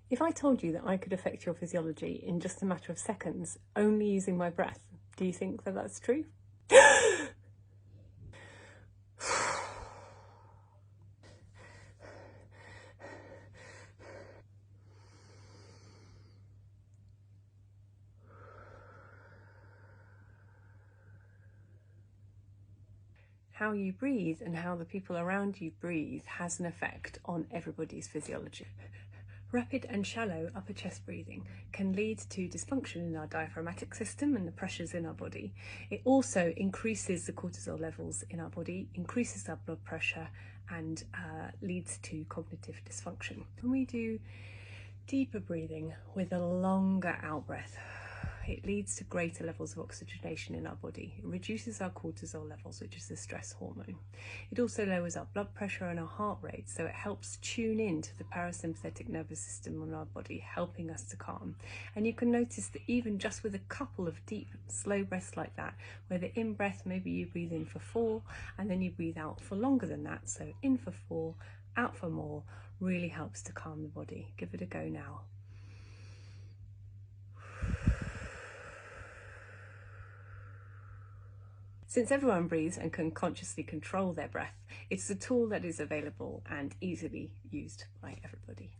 If I told you that I could affect your physiology in just a matter of seconds, only using my breath, do you think that that's true? How you breathe and how the people around you breathe has an effect on everybody's physiology. Rapid and shallow upper chest breathing can lead to dysfunction in our diaphragmatic system and the pressures in our body. It also increases the cortisol levels in our body, increases our blood pressure, and leads to cognitive dysfunction. When we do deeper breathing with a longer out breath, it leads to greater levels of oxygenation in our body. It reduces our cortisol levels, which is the stress hormone. It also lowers our blood pressure and our heart rate, so it helps tune in to the parasympathetic nervous system in our body, helping us to calm. And you can notice that even just with a couple of deep, slow breaths like that, where the in-breath, maybe you breathe in for 4, and then you breathe out for longer than that, so in for 4, out for more, really helps to calm the body. Give it a go now. Since everyone breathes and can consciously control their breath, it's a tool that is available and easily used by everybody.